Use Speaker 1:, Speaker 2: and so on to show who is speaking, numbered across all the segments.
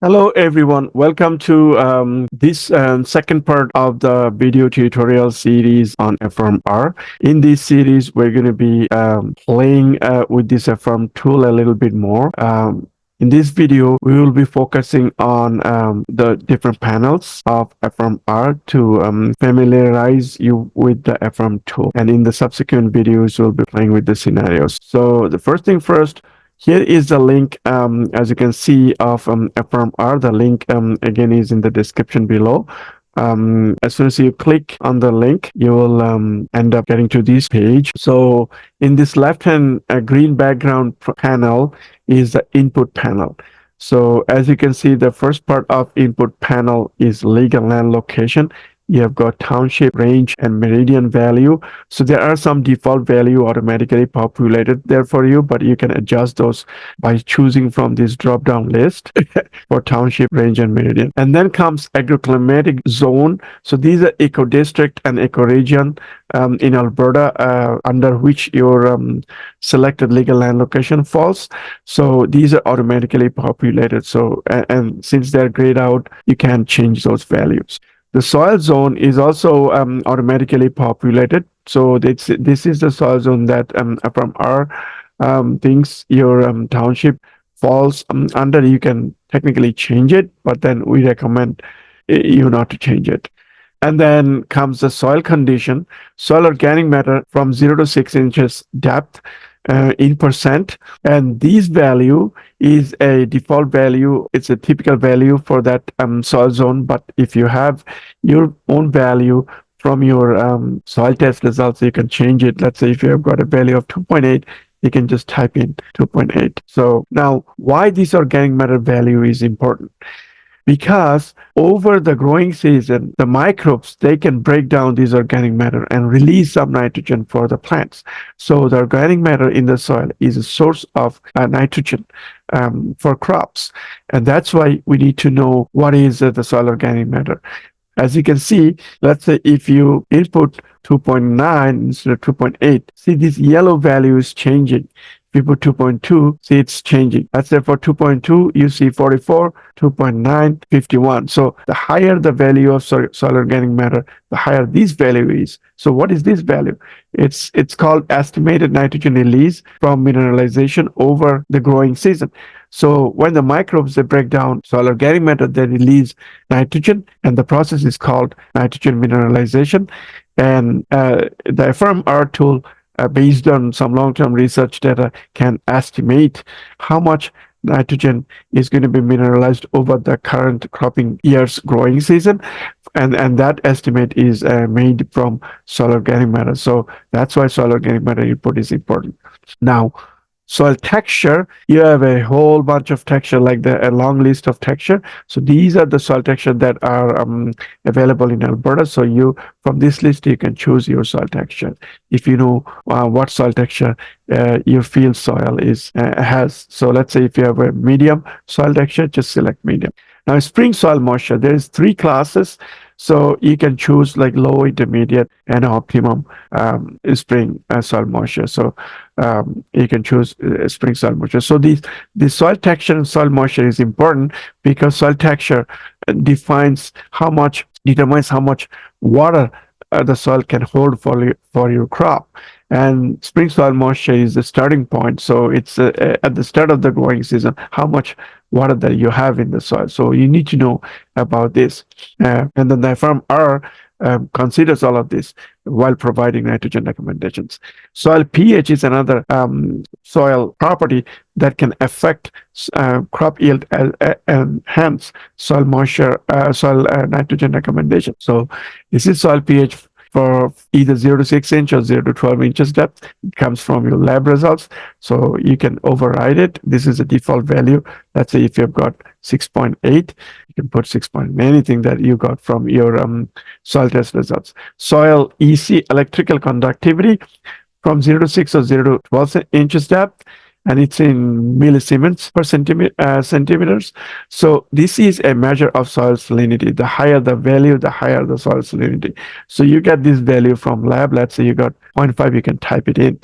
Speaker 1: Hello everyone, welcome to this second part of the video tutorial series on AFFIRM-R. In this series, we're going to be playing with this AFFIRM tool a little bit more. In this video, we will be focusing on the different panels of AFFIRM-R to familiarize you with the AFFIRM tool. And in the subsequent videos, we'll be playing with the scenarios. So the first thing first, here is the link, as you can see, of AFFIRM-R. The link, again, is in the description below. As soon as you click on the link, you will end up getting to this page. So in this left-hand green background panel is the input panel. So as you can see, the first part of input panel is legal land location. You have got township, range, and meridian value. So there are some default value automatically populated there for you, but you can adjust those by choosing from this drop-down list for township, range, and meridian. And then comes agroclimatic zone. So these are eco-district and ecoregion in Alberta, under which your selected legal land location falls. So these are automatically populated. So, and since they're grayed out, you can change those values. The soil zone is also automatically populated. So this is the soil zone that AFFIRM-R thinks your township falls under. You can technically change it, but then we recommend you not to change it. And then comes the soil condition, soil organic matter from 0 to 6 inches depth in percent. And this value is a default value. It's a typical value for that soil zone. But if you have your own value from your soil test results, you can change it. Let's say if you have got a value of 2.8, you can just type in 2.8. So now, why this organic matter value is important? Because over the growing season, the microbes, they can break down this organic matter and release some nitrogen for the plants. So the organic matter in the soil is a source of nitrogen for crops. And that's why we need to know what is the soil organic matter. As you can see, let's say if you input 2.9 instead of 2.8, see this yellow value is changing. If you put 2.2, see it's changing. Let's say for 2.2, you see 44, 2.9, 51. So the higher the value of soil organic matter, the higher this value is. So what is this value? It's called estimated nitrogen release from mineralization over the growing season. So when the microbes, they break down soil organic matter, they release nitrogen, and the process is called nitrogen mineralization. And the AFFIRM-R tool, based on some long-term research data, can estimate how much nitrogen is going to be mineralized over the current cropping year's growing season. And that estimate is made from soil organic matter. So that's why soil organic matter input is important. Now, soil texture, you have a whole bunch of texture, like a long list of texture. So these are the soil texture that are available in Alberta. So from this list, you can choose your soil texture. If you know what soil texture your field soil has. So let's say if you have a medium soil texture, just select medium. Now, spring soil moisture, there is 3 classes. So you can choose like low, intermediate, and optimum spring soil moisture. So you can choose spring soil moisture. So the soil texture and soil moisture is important because soil texture determines how much water the soil can hold for your crop. And spring soil moisture is the starting point. So it's at the start of the growing season, how much water that you have in the soil. So you need to know about this. And then the AFFIRM-R considers all of this while providing nitrogen recommendations. Soil pH is another soil property that can affect crop yield and hence soil moisture, soil nitrogen recommendation. So this is soil pH for either 0 to 6 inch or 0 to 12 inches depth. It comes from your lab results. So you can override it. This is a default value. Let's say if you've got 6.8, you can put 6. Anything that you got from your soil test results. Soil EC, electrical conductivity, from 0 to 6 or 0 to 12 inches depth. And it's in millisiemens per centimeters. So this is a measure of soil salinity. The higher the value, the higher the soil salinity. So you get this value from lab. Let's say you got 0.5, you can type it in.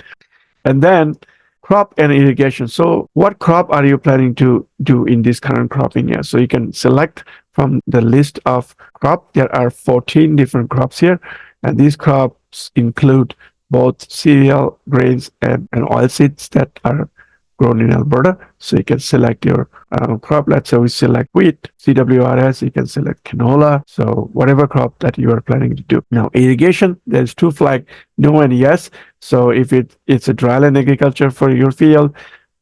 Speaker 1: And then crop and irrigation. So what crop are you planning to do in this current cropping year? So you can select from the list of crop. There are 14 different crops here, and these crops include both cereal, grains, and oilseeds that are grown in Alberta. So you can select your crop. Let's say we select wheat, CWRS, you can select canola. So whatever crop that you are planning to do. Now, irrigation, there's two flags, no and yes. So if it's a dryland agriculture for your field,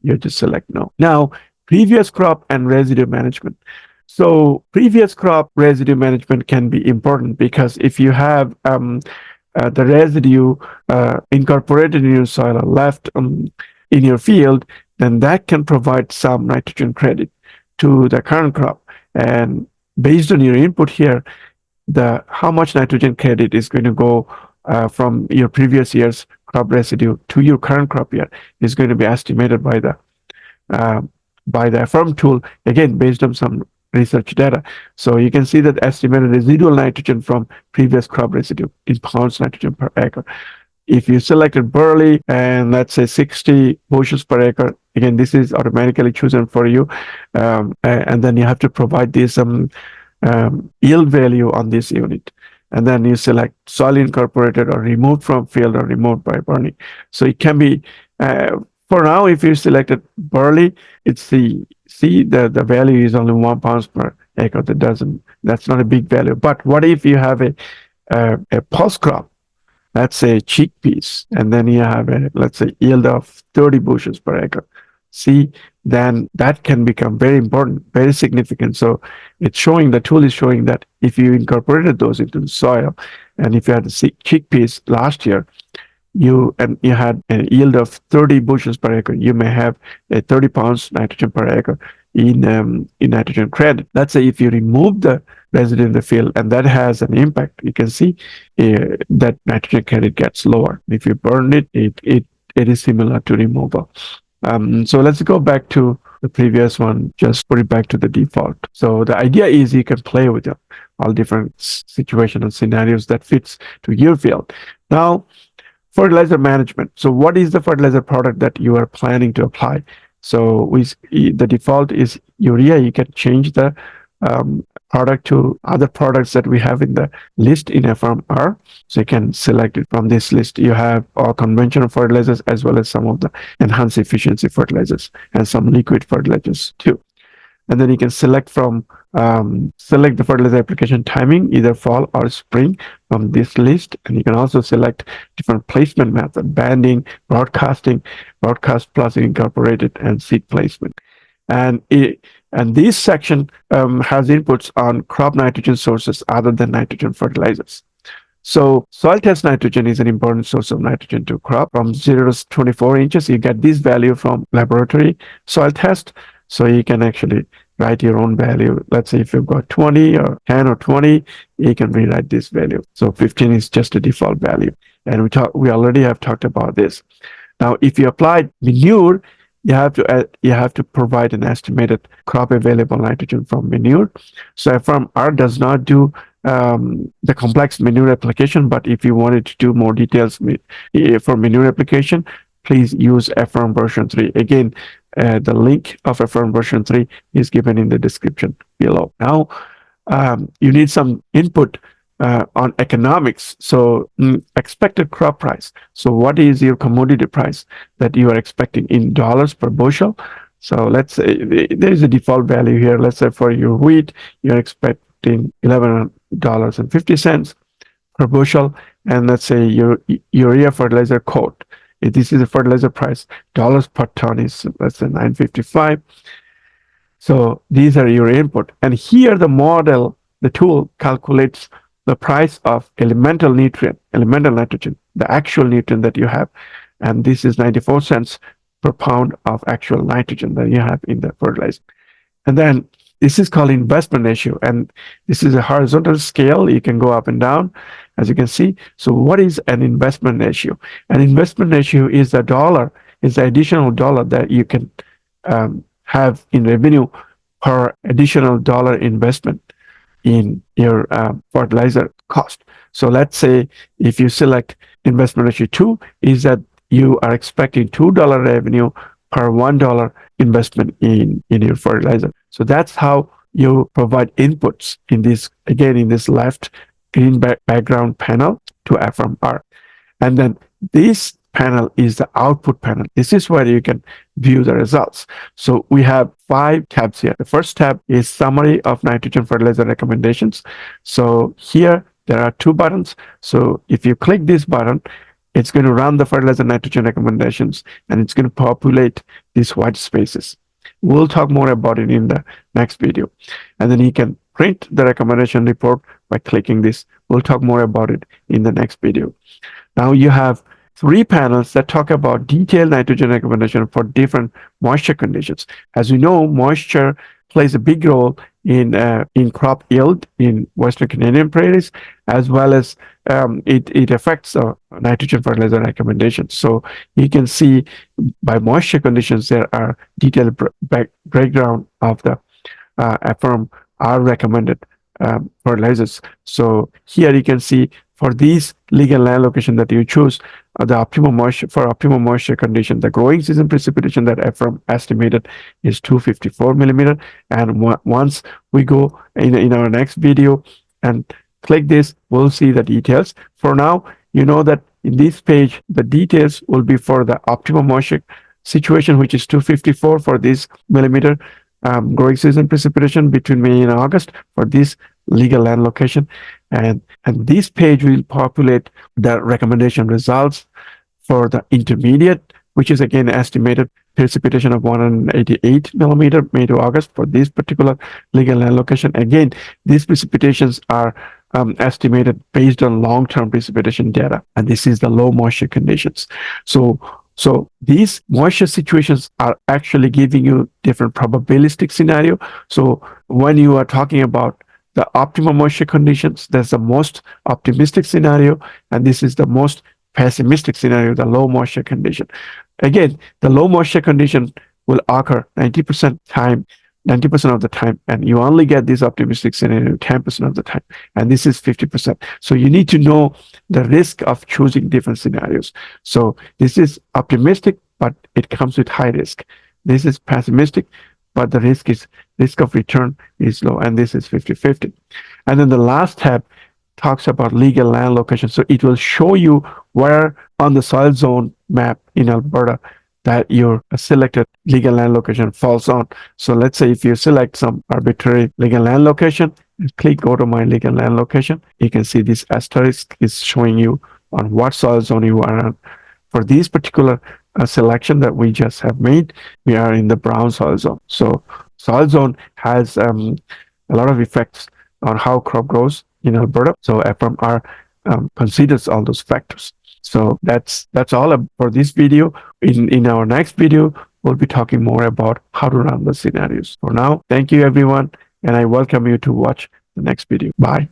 Speaker 1: you just select no. Now, previous crop and residue management. So previous crop residue management can be important because if you have the residue incorporated in your soil or left in your field, then that can provide some nitrogen credit to the current crop. And based on your input here, the how much nitrogen credit is going to go from your previous year's crop residue to your current crop year is going to be estimated by the AFFIRM tool, again based on some research data. So you can see that estimated residual nitrogen from previous crop residue in pounds nitrogen per acre. If you selected barley and let's say 60 bushels per acre, again, this is automatically chosen for you. And then you have to provide this yield value on this unit. And then you select soil incorporated or removed from field or removed by burning. So it can be, for now, if you selected barley, it's the value is only 1 pound per acre. That's not a big value. But what if you have a pulse crop? Let's say chickpeas, and then you have let's say yield of 30 bushels per acre. See, then that can become very important, very significant. So it's showing, the tool is showing that if you incorporated those into the soil, and if you had chickpeas last year, you had a yield of 30 bushels per acre, you may have a 30 pounds nitrogen per acre in nitrogen credit. Let's say if you remove the residue in the field, and that has an impact, you can see that nitrogen credit gets lower. If you burn it, it is similar to removal. So let's go back to the previous one, just put it back to the default. So the idea is you can play with all different situations and scenarios that fits to your field. Now, fertilizer management. So what is the fertilizer product that you are planning to apply? So the default is urea. You can change the product to other products that we have in the list in AFFIRM-R. So you can select it from this list. You have all conventional fertilizers as well as some of the enhanced efficiency fertilizers and some liquid fertilizers too. And then you can select from select the fertilizer application timing, either fall or spring, from this list. And you can also select different placement method, banding, broadcasting, broadcast plus incorporated, and seed placement. And this section has inputs on crop nitrogen sources other than nitrogen fertilizers. So soil test nitrogen is an important source of nitrogen to crop. From 0 to 24 inches, you get this value from laboratory soil test. So you can actually write your own value. Let's say if you've got 20 or 10 or 20, you can rewrite this value. So 15 is just a default value. And we already have talked about this. Now, if you applied manure, you have to provide an estimated crop available nitrogen from manure. So AFFIRM-R does not do the complex manure application, but if you wanted to do more details for manure application, please use AFFIRM version 3. Again, the link of AFFIRM version 3 is given in the description below. Now, you need some input on economics. So expected crop price. So what is your commodity price that you are expecting in dollars per bushel? So let's say there is a default value here. Let's say for your wheat, you're expecting $11.50 per bushel. And let's say your urea fertilizer quote. If this is a fertilizer price, dollars per ton is, let's say, $9.55. So these are your input. And here the model, the tool calculates the price of elemental nitrogen, the actual nutrient that you have. And this is 94 cents per pound of actual nitrogen that you have in the fertilizer. And then this is called investment ratio. And this is a horizontal scale. You can go up and down, as you can see. So what is an investment ratio? An investment ratio is the additional dollar that you can have in revenue per additional dollar investment in your fertilizer cost. So let's say if you select investment ratio 2, is that you are expecting $2 revenue per $1 investment in your fertilizer. So that's how you provide inputs in this, again, in this left green background panel to AFFIRM-R. And then this panel is the output panel. This is where you can view the results. So we have 5 tabs here. The first tab is summary of nitrogen fertilizer recommendations. So here there are 2 buttons. So if you click this button, it's going to run the fertilizer nitrogen recommendations, and it's going to populate these white spaces. We'll talk more about it in the next video. And then you can print the recommendation report by clicking this. We'll talk more about it in the next video. Now you have 3 panels that talk about detailed nitrogen recommendation for different moisture conditions. As you know, moisture plays a big role in crop yield in Western Canadian prairies, as well as it affects nitrogen fertilizer recommendations. So you can see by moisture conditions, there are detailed breakdown of the AFFIRM-R recommended fertilizers. So here you can see for these legal land location that you choose, the optimum moisture condition, the growing season precipitation that AFFIRM estimated is 254 millimeter. And once we go in our next video and click this, we'll see the details. For now, you know that in this page, the details will be for the optimum moisture situation, which is 254 for this millimeter growing season precipitation between May and August for this legal land location. And this page will populate the recommendation results for the intermediate, which is again estimated precipitation of 188 millimeter May to August for this particular legal land location. Again, these precipitations are estimated based on long-term precipitation data, and this is the low moisture conditions. So these moisture situations are actually giving you different probabilistic scenario. So when you are talking about the optimum moisture conditions, that's the most optimistic scenario, and this is the most pessimistic scenario, the low moisture condition. Again, the low moisture condition will occur 90% of the time, and you only get this optimistic scenario 10% of the time, and this is 50%. So you need to know the risk of choosing different scenarios. So this is optimistic, but it comes with high risk. This is pessimistic, but the risk of return is low, and this is 50-50. And then the last tab talks about legal land location. So it will show you where on the soil zone map in Alberta that your selected legal land location falls on. So let's say if you select some arbitrary legal land location and click go to my legal land location, you can see this asterisk is showing you on what soil zone you are on. For this particular selection that we just have made, we are in the brown soil zone. So soil zone has a lot of effects on how crop grows in Alberta. So AFFIRM-R considers all those factors. So that's all for this video. In our next video, we'll be talking more about how to run the scenarios. For now, thank you everyone, and I welcome you to watch the next video. Bye.